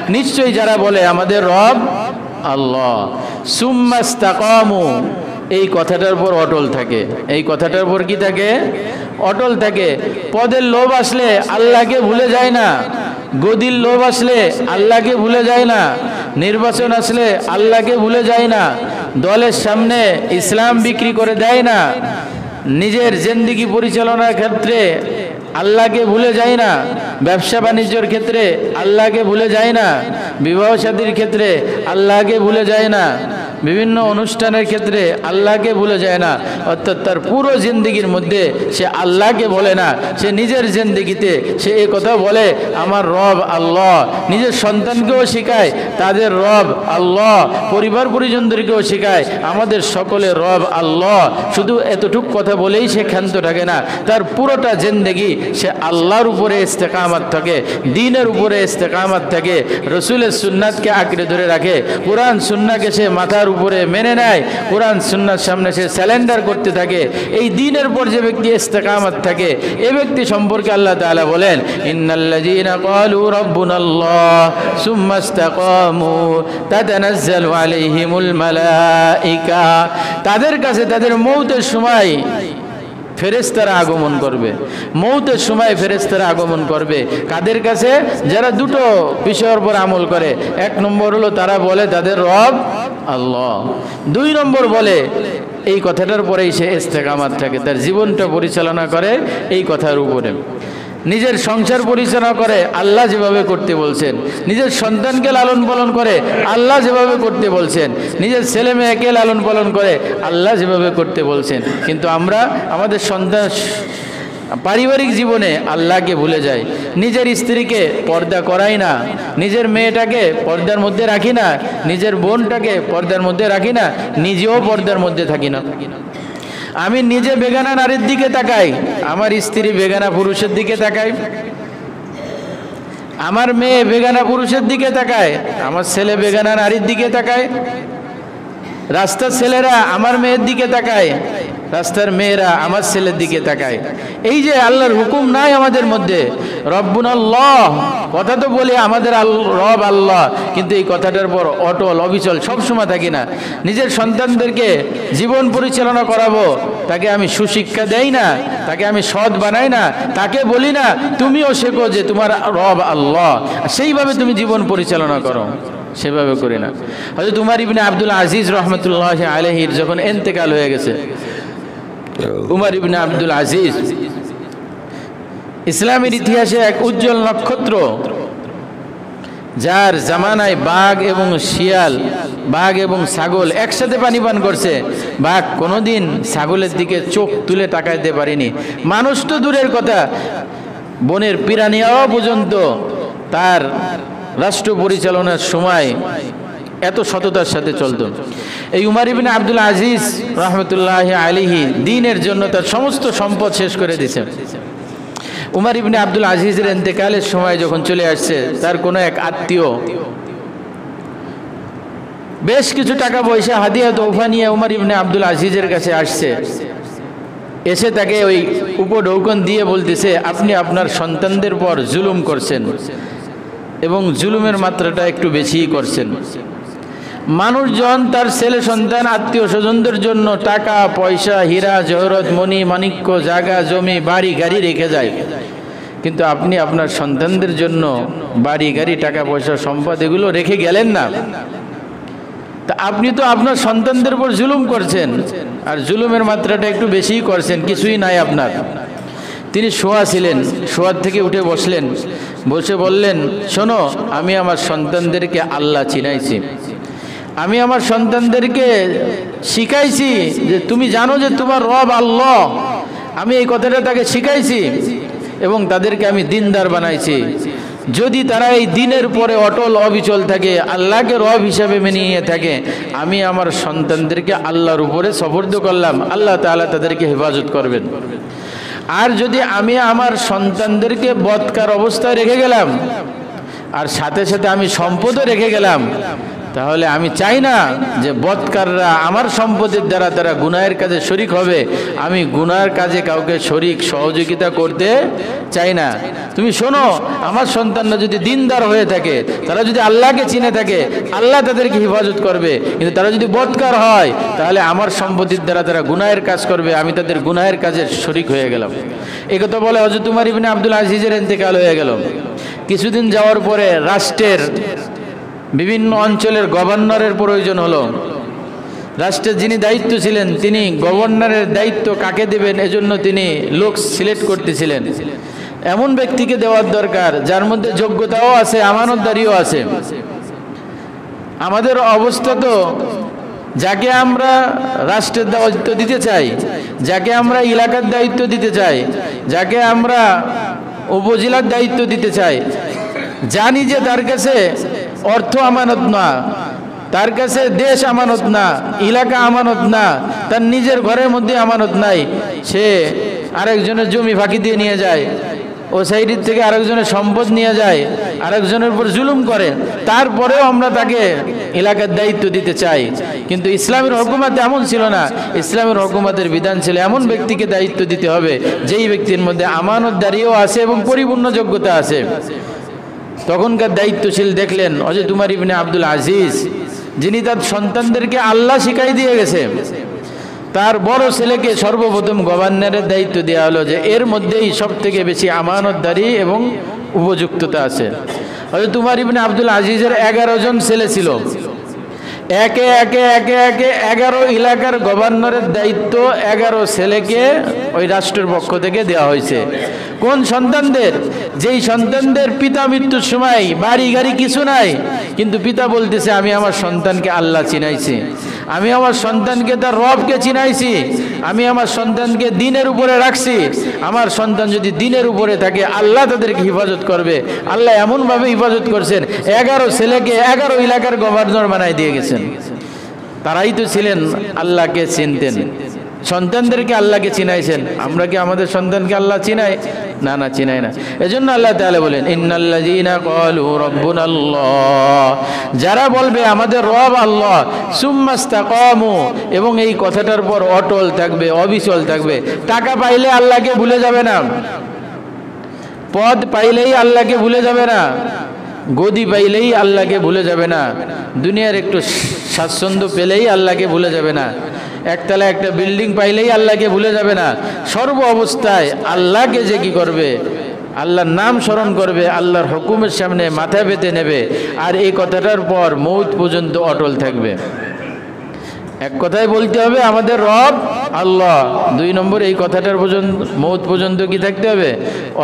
Speaker 1: নিশ্চয়ই যারা বলে আমাদের রব আল্লাহ সুম্মা ইসতাকামু এই কথাটার উপর অটল থাকে এই কথাটার উপর কি থাকে অটল থাকে পদের লোভ আসলে আল্লাহকে ভুলে যায় না গদির লোভ আসলে আল্লাহকে ভুলে যায় না নির্বাচন আসলে আল্লাহকে ভুলে যায় না দলের সামনে ইসলাম বিক্রি করে দেয় না নিজের জিন্দেগি পরিচালনার ক্ষেত্রে আল্লাহকে ভুলে যায় না ব্যবসা বাণিজ্যের ক্ষেত্রে আল্লাহকে ভুলে যায় না বিবাহ শাদীর ক্ষেত্রে আল্লাহকে ভুলে যায় না বিভিন্ন অনুষ্ঠানের ক্ষেত্রে আল্লাহকে ভুলে যায় না অর্থাৎ তার পুরো জিন্দেগির মধ্যে সে আল্লাহকে বলে না সে নিজের জিন্দেগিতে সে এই কথা বলে আমার রব আল্লাহ নিজের সন্তানকেও শেখায় তাদের রব আল্লাহ পরিবার পরিজনদেরকেও শেখায় আমাদের সকলের রব আল্লাহ শুধু এতটুক কথা বলেই সে ক্ষান্ত থাকে না তার পুরোটা জিন্দেগি সে আল্লাহর উপরে ইস্তেকামত থাকে দ্বীনের উপরে ইস্তেকামত থাকে রসুলের সুন্নাতকে আঁকড়ে ধরে রাখে কোরআন সুন্নাহকে সে মাথার উপরে মেনে নেয় কোরআন সুন্নাহর সামনে সে স্যালেন্ডার করতে থাকে এই দ্বীনের পর যে ব্যক্তি ইস্তেকামত থাকে এই ব্যক্তি সম্পর্কে আল্লাহ তাআলা বলেন ইন্নাল্লাযীনা ক্বালু রাব্বুনাল্লাহ সুম্মা ইসতাকামু তাতানাজ্জালু আলাইহিমুল মালায়েকা তাদের কাছে তাদের মওতের সময় ফেরেশতারা আগমন করবে মওতের সময় ফেরেশতারা আগমন করবে কাদের কাছে যারা দুটো বিষয়ের উপর আমল করে এক নম্বর হলো তারা বলে তাদের রব আল্লাহ দুই নম্বর বলে এই কথাটার পরেই সে ইস্তেকামত থাকে তার জীবনটা পরিচালনা করে এই কথার উপরে নিজের সংসার পরিচালনা করে আল্লাহ যেভাবে করতে বলছেন নিজের সন্তানকে লালন পালন করে আল্লাহ যেভাবে করতে বলছেন নিজের ছেলে মেয়েকে লালন পালন করে আল্লাহ যেভাবে করতে বলছেন কিন্তু আমরা আমাদের সন্তান পারিবারিক জীবনে আল্লাহকে ভুলে যাই নিজের স্ত্রীকে পর্দা করাই না নিজের মেয়েটাকে পর্দার মধ্যে রাখি না নিজের বোনটাকে পর্দার মধ্যে রাখি না নিজেও পর্দার মধ্যে থাকি না আমি নিজে বেগানা নারীর দিকে তাকাই আমার স্ত্রী বেগানা পুরুষের দিকে তাকায় আমার মেয়ে বেগানা পুরুষের দিকে তাকায় আমার ছেলে বেগানা নারীর দিকে তাকায় রাস্তার ছেলেরা আমার মেয়ের দিকে তাকায় রাস্তার মেয়েরা আমার ছেলের দিকে তাকায় এই যে আল্লাহর হুকুম নাই আমাদের মধ্যে রব্বুনাল্লাহ কথা তো বলি আমাদের রব আল্লাহ কিন্তু এই কথাটার পর অটল অবিচল সবসময় থাকি না নিজের সন্তানদেরকে জীবন পরিচালনা করাবো তাকে আমি সুশিক্ষা দেই না তাকে আমি সৎ বানাই না তাকে বলি না তুমিও শেখো যে তোমার রব আল্লাহ সেইভাবে তুমি জীবন পরিচালনা করো সেভাবে করি না হযরত উমর ইবনে আব্দুল আজিজ রাহমাতুল্লাহি আলাইহির যখন ইন্তেকাল হয়ে গেছে উমর ইবনে আব্দুল আজিজ ইসলামের ইতিহাসে এক উজ্জ্বল নক্ষত্র যার জামানায় বাঘ এবং শিয়াল বাঘ এবং ছাগল একসাথে পানি পান করছে বাঘ কোনোদিন ছাগলের দিকে চোখ তুলে তাকাইতে পারেনি মানুষ তো দূরের কথা বনের পিরানিয়াও পর্যন্ত তার রাষ্ট্র পরিচালনার সময় এত সততার সাথে চলতো এই উমর ইবনে আব্দুল আজিজ রাহমাতুল্লাহি আলাইহি দ্বীনের জন্য তার সমস্ত সম্পদ শেষ করে দিয়েছে উমর ইবনে আব্দুল আজিজের ইন্তেকালের সময় যখন চলে আসছে তার কোনো এক আত্মীয় বেশ কিছু টাকা পয়সা হাদিয়া তোফা নিয়ে উমর ইবনে আব্দুল আজিজের কাছে আসছে এসে তাকে ওই উপঢৌকন দিয়ে বলতেছে আপনি আপনার সন্তানদের পর জুলুম করছেন এবং জুলুমের মাত্রাটা একটু বেশিই করছেন মানুষজন তার ছেলে সন্তান আত্মীয় স্বজনদের জন্য টাকা পয়সা হীরা জহরত মণি মাণিক্য জায়গা জমি বাড়ি গাড়ি রেখে যায় কিন্তু আপনি আপনার সন্তানদের জন্য বাড়ি গাড়ি টাকা পয়সা সম্পদ এগুলো রেখে গেলেন না তা আপনি তো আপনার সন্তানদের উপর জুলুম করছেন আর জুলুমের মাত্রাটা একটু বেশিই করছেন কিছুই নাই আপনার তিনি শোয়া ছিলেন শোয়ার থেকে উঠে বসলেন বসে বললেন শোনো আমি আমার সন্তানদেরকে আল্লাহ চিনাইছি আমি আমার সন্তানদেরকে শিখাইছি যে তুমি জানো যে তোমার রব আল্লাহ, আমি এই কথাটা তাকে শিখাইছি এবং তাদেরকে আমি দিনদার বানাইছি। যদি তারা এই দিনের পরে অটল অবিচল থাকে, আল্লাহকে রব হিসাবে মেনে নিয়ে থাকে, আমি আমার সন্তানদেরকে আল্লাহর উপরে সুপর্দ করলাম, আল্লাহ তাআলা তাদেরকে হেফাজত করবেন। আর যদি আমি আমার সন্তানদেরকে বদকার অবস্থায় রেখে গেলাম আর সাথে সাথে আমি সম্পদও রেখে গেলাম, তাহলে আমি চাই না যে বদকাররা আমার সম্পদের দ্বারা তারা গুনাহের কাজে শরিক হবে। আমি গুনাহের কাজে কাউকে শরিক সহযোগিতা করতে চাই না। তুমি শোনো, আমার সন্তানরা যদি দিনদার হয়ে থাকে, তারা যদি আল্লাহকে চিনে থাকে, আল্লাহ তাদেরকে হেফাজত করবে। কিন্তু তারা যদি বদকার হয়, তাহলে আমার সম্পত্তির দ্বারা তারা গুনাহের কাজ করবে, আমি তাদের গুনাহের কাজে শরিক হয়ে গেলাম। এই কথা বলে হযরত উমর ইবনে আব্দুল আজিজের ইন্তেকাল হয়ে গেল। কিছুদিন যাওয়ার পরে রাষ্ট্রের বিভিন্ন অঞ্চলের গভর্নরের প্রয়োজন হলো। রাষ্ট্রের যিনি দায়িত্ব ছিলেন, তিনি গভর্নরের দায়িত্ব কাকে দেবেন এজন্য তিনি লোক সিলেক্ট করতেছিলেন। এমন ব্যক্তিকে দেওয়ার দরকার যার মধ্যে যোগ্যতাও আছে, আমানতদারিও আছে। আমাদের অবস্থা তো, যাকে আমরা রাষ্ট্রের দায়িত্ব দিতে চাই, যাকে আমরা এলাকার দায়িত্ব দিতে চাই, যাকে আমরা উপজেলার দায়িত্ব দিতে চাই, জানি যে তার কাছে অর্থ আমানত না, তার কাছে দেশ আমানত না, এলাকা আমানত না, তার নিজের ঘরের মধ্যে আমানত নাই, সে আরেকজনের জমি ফাঁকি দিয়ে নিয়ে যায়, ও সাইডের থেকে আরেকজনের সম্পদ নিয়ে যায়, আরেকজনের উপর জুলুম করে, তারপরেও আমরা তাকে এলাকার দায়িত্ব দিতে চাই। কিন্তু ইসলামের হুকুমত এমন ছিল না। ইসলামের হুকুমতের বিধান ছিল এমন ব্যক্তিকে দায়িত্ব দিতে হবে যেই ব্যক্তির মধ্যে আমানতদারিও আছে এবং পরিপূর্ণ যোগ্যতা আছে। তখনকার দায়িত্বশীল দেখলেন হযরত উমর ইবনে আব্দুল আজিজ, যিনি তার সন্তানদেরকে আল্লাহ শিখাই দিয়ে গেছে। তার বড় ছেলেকে সর্বপ্রথম গভর্নরের দায়িত্ব দেওয়া হলো যে এর মধ্যেই সব থেকে বেশি আমানতদারি এবং উপযুক্ততা আছে। হযরত উমর ইবনে আব্দুল আজিজের 11 জন ছেলে ছিল। একে একে 11 এলাকার গভর্নরের দায়িত্ব 11 ছেলেকে ওই রাষ্ট্রের পক্ষ থেকে দেওয়া হয়েছে। কোন সন্তানদের? যেই সন্তানদের পিতা মৃত্যুর সময় বাড়ি গাড়ি কিছু নাই, কিন্তু পিতা বলতেছে আমি আমার সন্তানকে আল্লাহ চিনাইছি, আমি আমার সন্তানকে তার রবকে চিনাইছি, আমি আমার সন্তানকে দিনের উপরে রাখছি। আমার সন্তান যদি দিনের উপরে থাকে, আল্লাহ তাদেরকে হেফাজত করবে। আল্লাহ এমনভাবে হেফাজত করছেন, 11 ছেলেকে 11 এলাকার গভর্নর বানাই দিয়ে গেছেন। তারাই তো ছিলেন আল্লাহকে চিনতেন, সন্তানদেরকে আল্লাহকে চিনাইছেন। আমরা কি আমাদের সন্তানকে আল্লাহ চিনাই? না, না, চিনাই না। এজন্য আল্লাহ তাআলা বলেন ইন্নাল্লাযীনা ক্বালু রাব্বুনাল্লাহ, যারা বলবে আমাদের রব আল্লাহ, সুম্মা ইসতাকামু, এবং এই কথাটার পর অটল থাকবে, অবিচল থাকবে। টাকা পাইলে আল্লাহকে ভুলে যাবে না, পদ পাইলেই আল্লাহকে ভুলে যাবে না, গদি পাইলেই আল্লাহকে ভুলে যাবে না, দুনিয়ার একটু স্বাচ্ছন্দ্য পেলেই আল্লাহকে ভুলে যাবে না, একতলা একটা বিল্ডিং পাইলেই আল্লাহকে ভুলে যাবে না। সর্ব অবস্থায় আল্লাহকে যে কি করবে, আল্লাহর নাম স্মরণ করবে, আল্লাহর হুকুমের সামনে মাথা পেতে নেবে, আর এই কথাটার পর মৌত পর্যন্ত অটল থাকবে। এক কথায় বলতে হবে আমাদের রব আল্লাহ। 2 নম্বর এই কথাটার পর্যন্ত মৌত পর্যন্ত কি থাকতে হবে?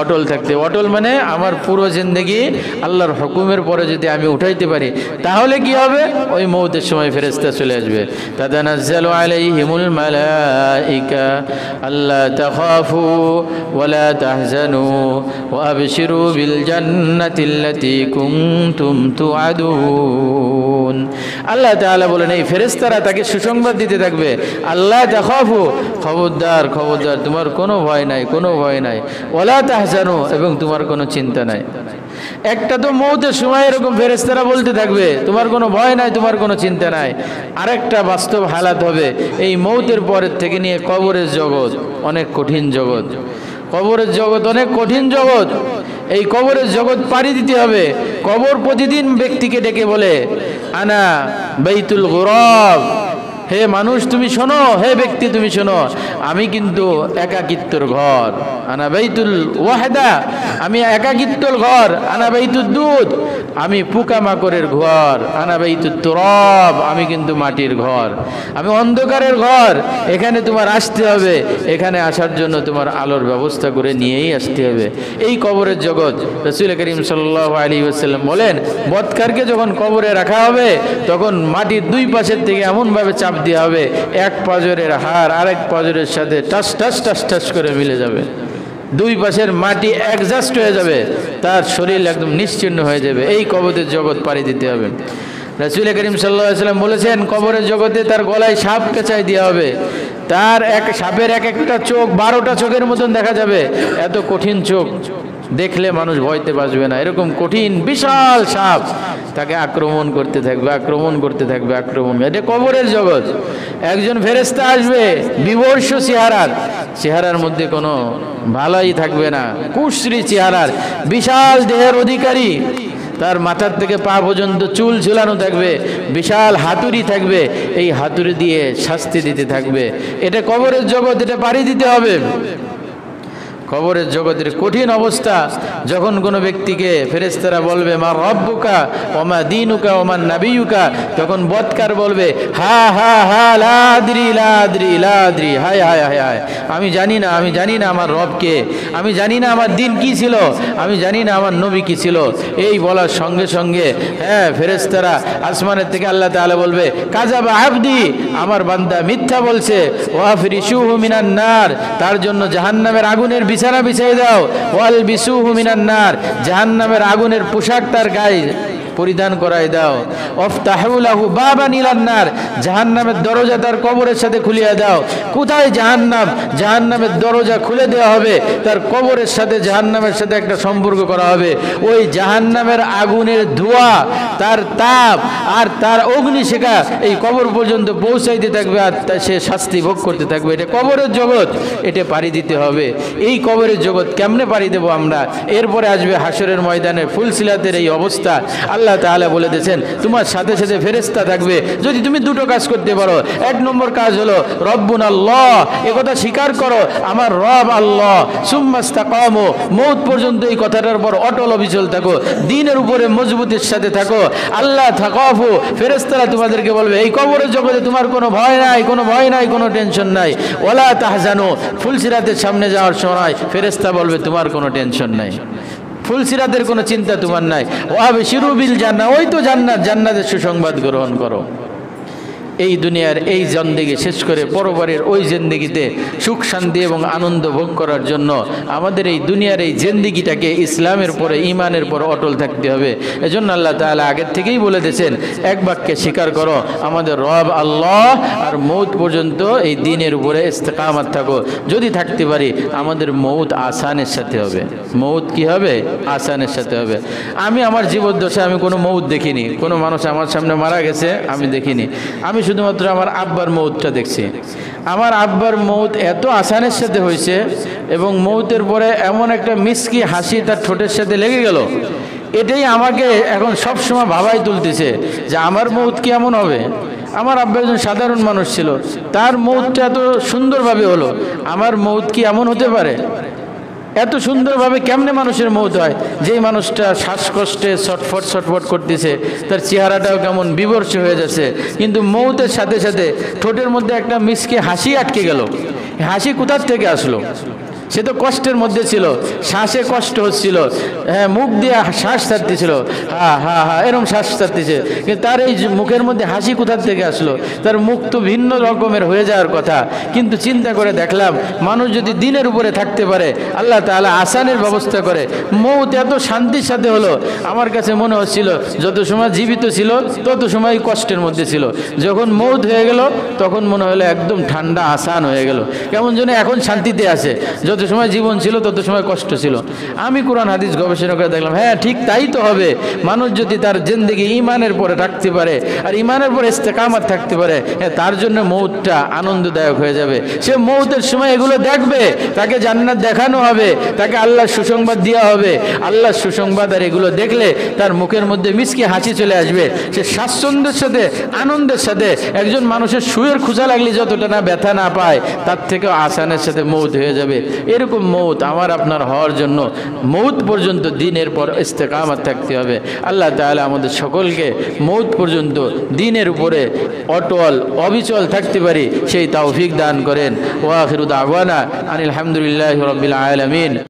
Speaker 1: অটল থাকতে। অটল মানে আমার পুরো জিন্দেগি আল্লাহর হুকুমের পরে যদি আমি উঠাইতে পারি, তাহলে কি হবে? ওই মৌতের সময় ফেরেশতা চলে আসবে। তাতানাজ্জালু আলাইহিমুল মালাইকা আল্লা তাখাফু ওয়ালা তাহজানু ওয়া আবশিরু বিল জান্নাতিল্লাতী কুনতুম তুআদুন। আল্লাহ তাআলা বলেন এই ফেরেশতারা তাকে সুসংবাদ দিতে থাকবে, আল্লাহ তাখাফু, খবরদার খবরদার, তোমার কোনো ভয় নাই, কোনো ভয় নাই, ওয়ালা তাহজানু, এবং তোমার কোনো চিন্তা নাই। একটা তো মৌতের সময় এরকম ফেরেশতারা বলতে থাকবে তোমার কোনো ভয় নাই, তোমার কোনো চিন্তা নাই। আরেকটা বাস্তব হালাত হবে, এই মৌতের পরের থেকে নিয়ে কবরের জগৎ অনেক কঠিন জগৎ। কবরের জগৎ অনেক কঠিন জগৎ। এই কবরের জগৎ পাড়ি দিতে হবে। কবর প্রতিদিন ব্যক্তিকে ডেকে বলে আনা বাইতুল গুরাব, হে মানুষ তুমি শোনো, হে ব্যক্তি তুমি শোনো, আমি কিন্তু একাকিত্বর ঘর। আনা বাইতুল ওয়াহদা, আমি একাকিত্বর ঘর। আনা বাইতুদ দুধ, আমি পোকামাকড়ের ঘর, আনা বাইতুত তুরাব, আমি কিন্তু মাটির ঘর, আমি অন্ধকারের ঘর। এখানে তোমার আসতে হবে, এখানে আসার জন্য তোমার আলোর ব্যবস্থা করে নিয়েই আসতে হবে। এই কবরের জগৎ। রাসূল করিম সাল্লাল্লাহু আলাইহি ওয়াসাল্লাম বলেন, বৎকারকে যখন কবরে রাখা হবে তখন মাটির দুই পাশের থেকে এমনভাবে চাপ দেওয়া হবে, এক পাঁজরের হাড় আরেক পাঁজরের সাথে টাস টাস টাস টাস করে মিলে যাবে, দুই পাশের মাটি অ্যাডজাস্ট হয়ে যাবে, তার শরীর একদম নিশ্চিহ্ন হয়ে যাবে। এই কবরের জগৎ পাড়ি দিতে হবে। রাসূল করিম সাল্লাল্লাহু আলাইহি ওয়াসাল্লাম বলেছেন, কবরের জগতে তার গলায় সাপ পেঁচাই দেওয়া হবে, তার এক সাপের এক একটা চোখ 12টা চোখের মতন দেখা যাবে, এত কঠিন চোখ, দেখলে মানুষ ভয়তে বাঁচবে না, এরকম কঠিন বিশাল সাপ তাকে আক্রমণ করতে থাকবে, আক্রমণ করতে থাকবে, আক্রমণ। এটা কবরের জগৎ। একজন ফেরেশতা আসবে বিবর্ষ চেহারার মধ্যে কোনো ভালাই থাকবে না, কুশ্রী চেহারার, বিশাল দেহের অধিকারী, তার মাথার থেকে পা পর্যন্ত চুল ঝুলানো থাকবে, বিশাল হাতুড়ি থাকবে, এই হাতুড়ি দিয়ে শাস্তি দিতে থাকবে। এটা কবরের জগৎ, এটা পাড়ি দিতে হবে। কবরের জগতের কঠিন অবস্থা। যখন কোনো ব্যক্তিকে ফেরেশতারা বলবে মা রব্বুকা ওমা দীনুকা ওমা নাবিয়ুকা, তখন বৎকার বলবে হা হা হা লা আদরি লা আদরি লা আদরি, হায় হায় হায় হায়, আমি জানি না, আমি জানি না আমার রবকে, আমি জানি না আমার দিন কি ছিল, আমি জানি না আমার নবী কি ছিল। এই বলার সঙ্গে সঙ্গে ফেরেশতারা আসমানের থেকে আল্লাহ তাআলা বলবে কাযাবা আবদি, আমার বান্দা মিথ্যা বলছে, ওয়াফরিশুহু মিনান নার, তার জন্য জাহান্নামের আগুনের বিছানা বিছাই দাও, ওয়াল বিসুহু মিনান নার, জাহান্নামের আগুনের পোশাক তার গায়ে পরিধান করাই দাও, ওয়াফতাহু লাহু বাবান ইলান নার, জাহান্নামের দরজা তার কবরের সাথে খুলিয়ে দাও। কোথায় জাহান্নাম? জাহান্নামের দরজা খুলে দেওয়া হবে, তার কবরের সাথে জাহান্নামের সাথে একটা সম্পর্ক করা হবে। ওই জাহান্নামের আগুনের ধোঁয়া, তার তাপ আর তার অগ্নিশিখা এই কবর পর্যন্ত পৌঁছাইতে থাকবে, আর সে শাস্তি ভোগ করতে থাকবে। এটা কবরের জগৎ, এটা পাড়ি দিতে হবে। এই কবরের জগৎ কেমনে পাড়ি দেব আমরা? এরপরে আসবে হাসরের ময়দানে ফুলসিলাতের এই অবস্থা। আল্লাহ তাআলা বলে দিয়েছেন তোমার সাথে সাথে ফেরেশতা থাকবে যদি তুমি দুটো কাজ করতে পারো। এক নম্বর কাজ হলো রব্বুন আল্লাহ, এ কথা স্বীকার করো আমার রব আল্লাহ, সুম্মাস্তাকামু, মৌত পর্যন্ত এই কথাটার উপর অটল অবিচল থাকো, দ্বীনের উপরে মজবুতির সাথে থাকো। আল্লাহ তাকাফু, ফেরেশতারা তোমাদেরকে বলবে এই কবরের জগতে তোমার কোনো ভয় নাই, কোনো ভয় নাই, কোনো টেনশন নাই। ওয়ালা তাহজানু, ফুলসিরাতের সামনে যাওয়ার সময় ফেরেশতা বলবে তোমার কোনো টেনশন নাই, ফুলসিরাতের কোনো চিন্তা তোমার নাই। ওয়াবশিরু বিল জান্নাহ, ওই তো জান্নাত, জান্নাতের সুসংবাদ গ্রহণ করো। এই দুনিয়ার এই জিন্দেগি শেষ করে পরবারের ওই জিন্দেগিতে সুখ শান্তি এবং আনন্দ ভোগ করার জন্য আমাদের এই দুনিয়ার এই জিন্দেগিটাকে ইসলামের পরে ঈমানের পরে অটল থাকতে হবে। এজন্য আল্লাহ তাআলা আগের থেকেই বলে দিয়েছেন এক বাক্যে স্বীকার করো আমাদের রব আল্লাহ, আর মৌত পর্যন্ত এই দ্বীনের উপরে ইস্তেকামাত থাকো। যদি থাকতে পারি আমাদের মৌত আসানের সাথে হবে। মৌত কি হবে? আসানের সাথে হবে। আমি আমার জীবদ্দশায় আমি কোনো মৌত দেখিনি, কোনো মানুষ আমার সামনে মারা গেছে আমি দেখিনি। আমি শুধুমাত্র আমার আব্বার মৌতটা দেখছি। আমার আব্বার মৌত এত আসানের সাথে হয়েছে এবং মৌতের পরে এমন একটা মিষ্টি হাসি তার ঠোঁটের সাথে লেগে গেল, এটাই আমাকে এখন সবসময় ভাবাই তুলতেছে যে আমার মৌত কি এমন হবে। আমার আব্বা একজন সাধারণ মানুষ ছিল, তার মৌতটা এত সুন্দরভাবে হলো, আমার মৌত কি এমন হতে পারে? এত সুন্দরভাবে কেমনে মানুষের মৌত হয়? যেই মানুষটা শ্বাসকষ্টে ছটফট ছটফট করতেছে, তার চেহারাটাও কেমন বিবর্ষ হয়ে যাচ্ছে, কিন্তু মৌতের সাথে সাথে ঠোঁটের মধ্যে একটা মিষ্টি হাসি আটকে গেল। হাসি কোথার থেকে আসলো? সে তো কষ্টের মধ্যে ছিল, শ্বাসে কষ্ট হচ্ছিল, মুখ দিয়ে শ্বাস ছাড়তেছিল, হা হা হা এরকম শ্বাস ছাড়তেছে, কিন্তু তার এই মুখের মধ্যে হাসি কোথার থেকে আসলো? তার মুখ তো ভিন্ন রকমের হয়ে যাওয়ার কথা। কিন্তু চিন্তা করে দেখলাম মানুষ যদি দিনের উপরে থাকতে পারে আল্লাহ তাআলা আসানের ব্যবস্থা করে। মৌত এত শান্তির সাথে হলো, আমার কাছে মনে হচ্ছিল যত সময় জীবিত ছিল তত সময় কষ্টের মধ্যে ছিল, যখন মৌত হয়ে গেল তখন মনে হলো একদম ঠান্ডা আসান হয়ে গেল, কেমন যেন এখন শান্তিতে আছে। যত সময় জীবন ছিল তত সময় কষ্ট ছিল। আমি কোরআন হাদিস গবেষণা করে দেখলাম হ্যাঁ ঠিক তাই তো হবে। মানুষ যদি তার জিন্দেগি ঈমানের পরে থাকতে পারে আর ঈমানের পরে ইস্তেকামাত থাকতে পারে, তার জন্য মৌতটা আনন্দদায়ক হয়ে যাবে। সে মৌতের সময় এগুলো দেখবে, তাকে জান্নাত দেখানো হবে, তাকে আল্লাহর সুসংবাদ দেওয়া হবে। আল্লাহর সুসংবাদ আর এগুলো দেখলে তার মুখের মধ্যে মিষ্টি হাসি চলে আসবে। সে স্বাচ্ছন্দ্যের সাথে আনন্দের সাথে, একজন মানুষের শুয়ের খোঁজা লাগলে যতটা না ব্যথা না পায় তার থেকেও আসানের সাথে মৌত হয়ে যাবে। এরকম মৌত আমার আপনার হওয়ার জন্য মৌত পর্যন্ত দিনের পর ইস্তেকামত থাকতে হবে। আল্লাহ তাআলা আমাদের সকলকে মৌত পর্যন্ত দিনের উপরে অটল অবিচল থাকতে পারি সেই তৌফিক দান করেন। ওয়া আখিরু দাওয়ানা আনিল হামদুলিল্লাহি রাব্বিল আলামিন।